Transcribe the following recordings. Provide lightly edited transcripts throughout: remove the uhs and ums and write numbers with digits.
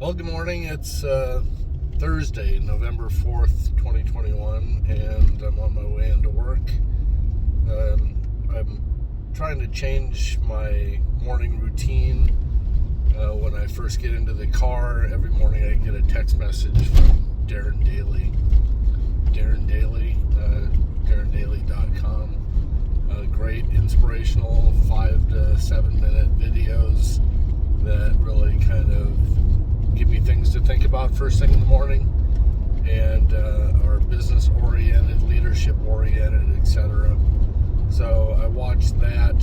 Well, good morning. It's Thursday, November 4th, 2021, and I'm on my way into work. I'm trying to change my morning routine. When I first get into the car, every morning I get a text message from Darren Daly. DarrenDaily.com. Great inspirational 5 to 7 minute videos that really kind of give me things to think about first thing in the morning, and are business oriented, leadership oriented, etc. So I watched that.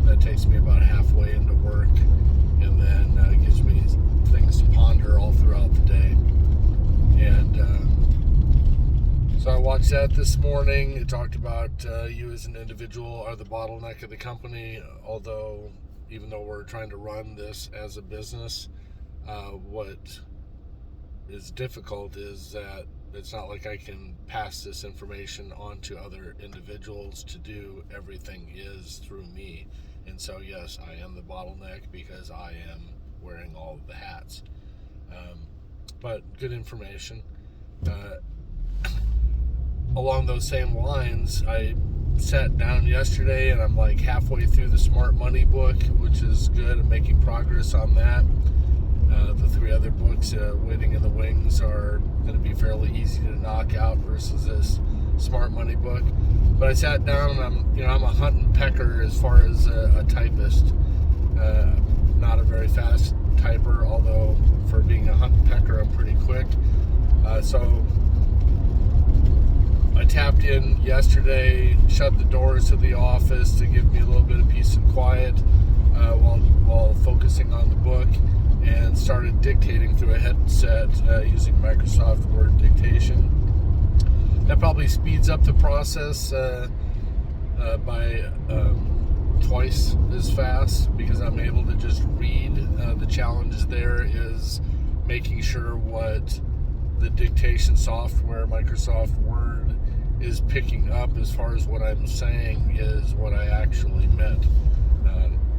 That takes me about halfway into work, and then gives me things to ponder all throughout the day. And so I watched that this morning. It talked about you as an individual are the bottleneck of the company, even though we're trying to run this as a business, what is difficult is that it's not like I can pass this information on to other individuals to do. Everything is through me. And so, yes, I am the bottleneck because I am wearing all of the hats. But good information. Along those same lines, I sat down yesterday and I'm like halfway through the Smart Money book, which is good. I'm making progress on that. The 3 other books, waiting in the wings, are going to be fairly easy to knock out versus this Smart Money book. But I sat down and I'm a hunt and pecker as far as a typist. Not a very fast typer, although for being a hunt and pecker, I'm pretty quick. So I tapped in yesterday, shut the doors to the office to give me a little bit of peace and quiet while focusing on the book, and started dictating through a headset using Microsoft Word dictation. That probably speeds up the process by twice as fast, because I'm able to just read. The challenge there is making sure what the dictation software, Microsoft Word, is picking up as far as what I'm saying is what I actually meant.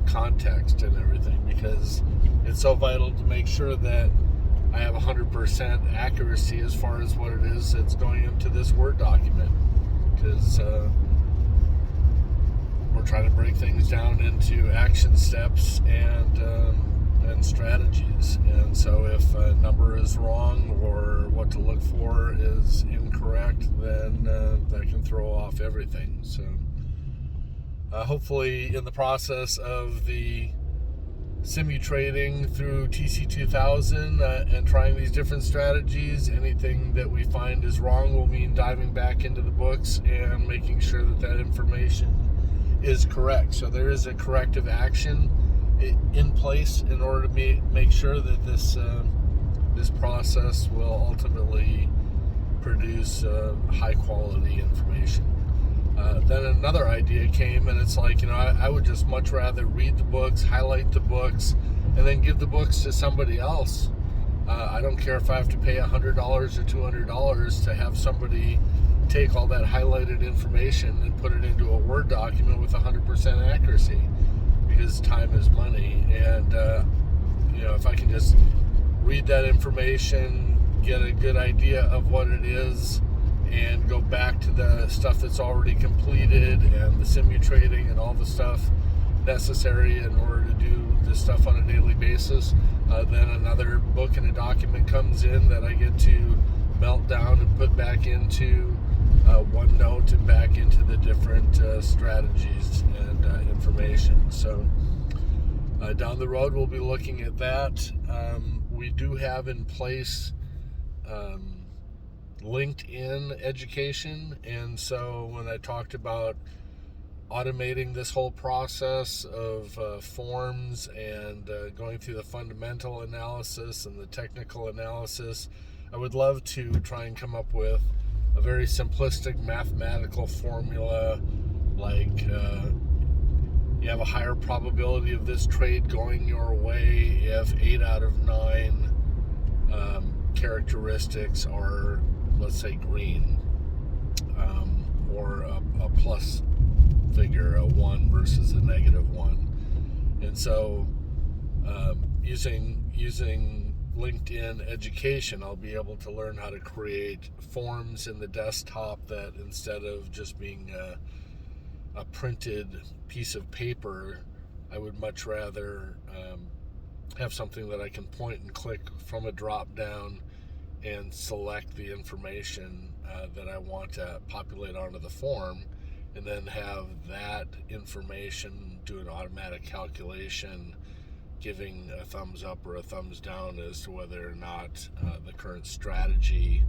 Context and everything, because it's so vital to make sure that I have 100% accuracy as far as what it is that's going into this Word document, because we're trying to break things down into action steps and strategies. And so if a number is wrong or what to look for is incorrect, then that can throw off everything. So hopefully in the process of the simu-trading through TC2000 and trying these different strategies, anything that we find is wrong will mean diving back into the books and making sure that information is correct. So there is a corrective action in place in order to make sure that this process will ultimately produce high quality information. Then another idea came, and it's like, I would just much rather read the books, highlight the books, and then give the books to somebody else. I don't care if I have to pay $100 or $200 to have somebody take all that highlighted information and put it into a Word document with 100% accuracy, because time is money. And if I can just read that information, get a good idea of what it is, and go back to the stuff that's already completed and the simu-trading and all the stuff necessary in order to do this stuff on a daily basis, then another book and a document comes in that I get to melt down and put back into OneNote and back into the different strategies and information. So down the road we'll be looking at that. We do have in place LinkedIn education, and so when I talked about automating this whole process of forms and going through the fundamental analysis and the technical analysis, I would love to try and come up with a very simplistic mathematical formula, like you have a higher probability of this trade going your way if 8 out of 9 characteristics are, let's say, green, or a plus figure, a 1 versus a negative 1. And so using LinkedIn education, I'll be able to learn how to create forms in the desktop that, instead of just being a printed piece of paper, I would much rather have something that I can point and click from a drop down and select the information that I want to populate onto the form, and then have that information do an automatic calculation giving a thumbs up or a thumbs down as to whether or not the current strategy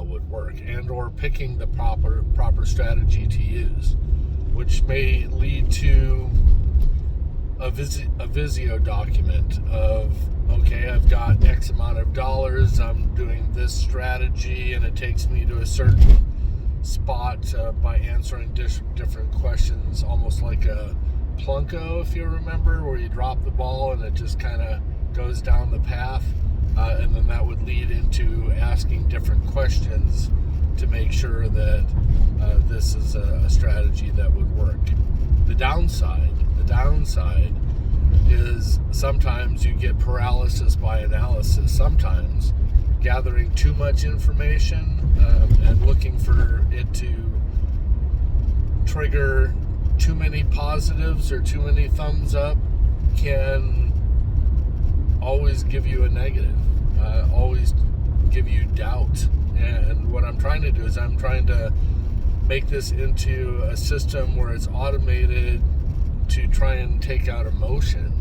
would work, and or picking the proper strategy to use, which may lead to a Visio document of, okay, I've got X amount of dollars, I'm doing this strategy, and it takes me to a certain spot by answering different questions, almost like a Plunko, if you remember, where you drop the ball and it just kind of goes down the path, and then that would lead into asking different questions to make sure that this is a strategy that would work. The downside is sometimes you get paralysis by analysis. Sometimes gathering too much information and looking for it to trigger too many positives or too many thumbs up can always give you a negative, always give you doubt. And what I'm trying to do is I'm trying to make this into a system where it's automated to try and take out emotion,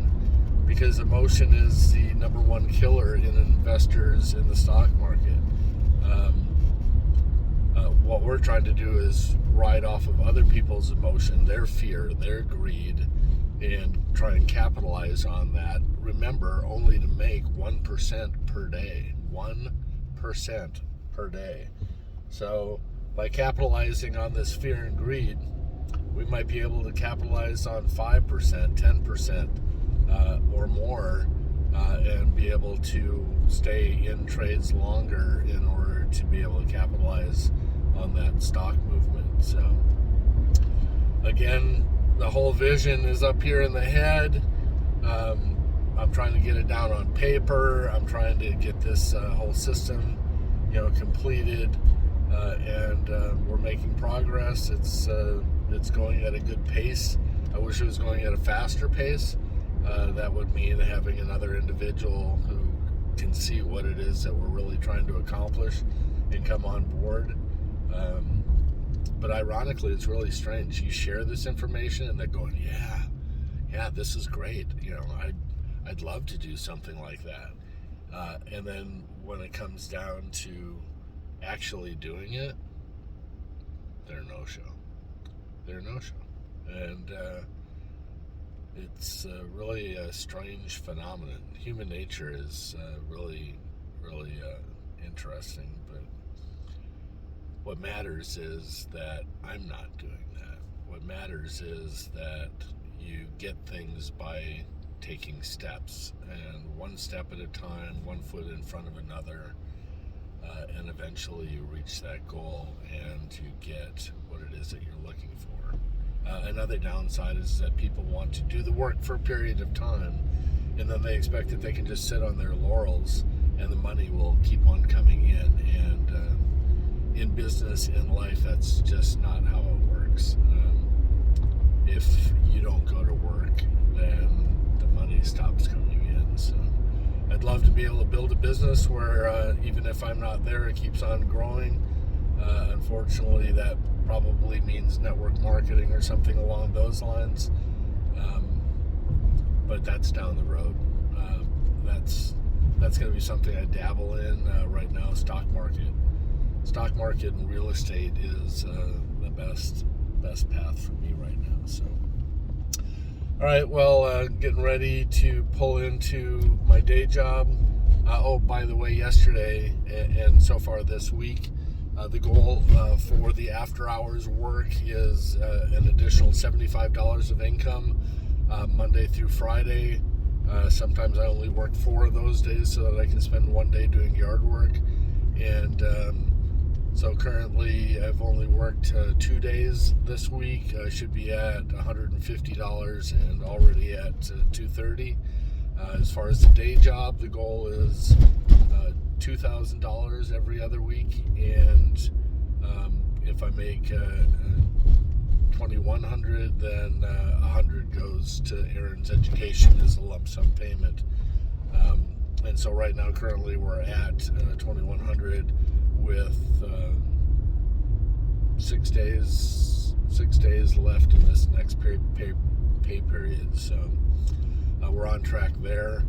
because emotion is the number one killer in investors in the stock market. What we're trying to do is ride off of other people's emotion, their fear, their greed, and try and capitalize on that. Remember, only to make 1% per day. 1% per day. So by capitalizing on this fear and greed, we might be able to capitalize on 5%, 10%, or more, and be able to stay in trades longer in order to be able to capitalize on that stock movement. So again, the whole vision is up here in the head. I'm trying to get it down on paper. I'm trying to get this whole system, completed, and we're making progress. It's going at a good pace. I wish it was going at a faster pace. That would mean having another individual who can see what it is that we're really trying to accomplish and come on board. But ironically, it's really strange. You share this information and they're going, yeah, this is great. I'd love to do something like that. And then when it comes down to actually doing it, they're no-show. And it's really a strange phenomenon. Human nature is really interesting, but what matters is that I'm not doing that. What matters is that you get things by taking steps, and one step at a time, 1 foot in front of another, and eventually you reach that goal and you get what it is that you're looking for. Another downside is that people want to do the work for a period of time, and then they expect that they can just sit on their laurels and the money will keep on coming in. And in business, in life, that's just not how it works. If you don't go to work, then the money stops coming in. So I'd love to be able to build a business where even if I'm not there, it keeps on growing. Unfortunately, that probably means network marketing or something along those lines. But that's down the road. That's going to be something I dabble in right now. Stock market and real estate is the best path for me right now. So, all right, well, getting ready to pull into my day job. By the way, yesterday and so far this week, the goal for the after hours work is an additional $75 of income Monday through Friday. Sometimes I only work 4 of those days so that I can spend 1 day doing yard work. And so currently I've only worked 2 days this week. I should be at $150 and already at $230. As far as the day job, the goal is $2,000 every other week, and if I make $2,100, then $100 goes to Aaron's education as a lump sum payment. And so right now, currently, we're at $2,100 with 6 days left in this next pay period. So we're on track there.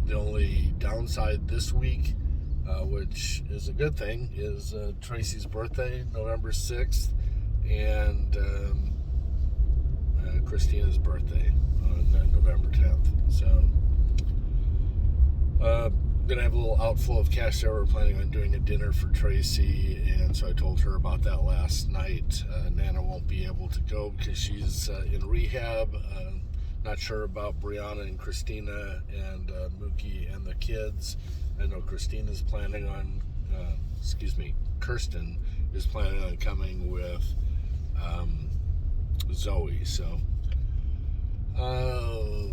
The only downside this week, which is a good thing, is Tracy's birthday, November 6th, and Christina's birthday on November 10th. So gonna have a little outflow of cash there. We're planning on doing a dinner for Tracy, and so I told her about that last night. Nana won't be able to go because she's in rehab. Not sure about Brianna and Christina and Mookie and the kids. I know Kirsten is planning on coming with Zoe. So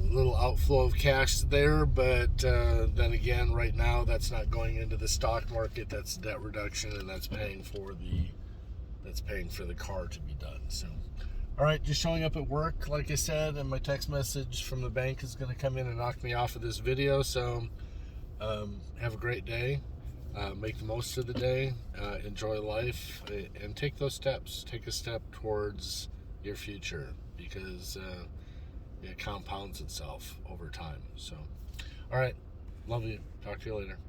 little outflow of cash there, but then again, right now that's not going into the stock market. That's debt reduction, and that's paying for the car to be done. So all right, just showing up at work, like I said, and my text message from the bank is going to come in and knock me off of this video. So have a great day. Make the most of the day. Enjoy life, and take those steps. Take a step towards your future, because it compounds itself over time. So, all right, love you. Talk to you later.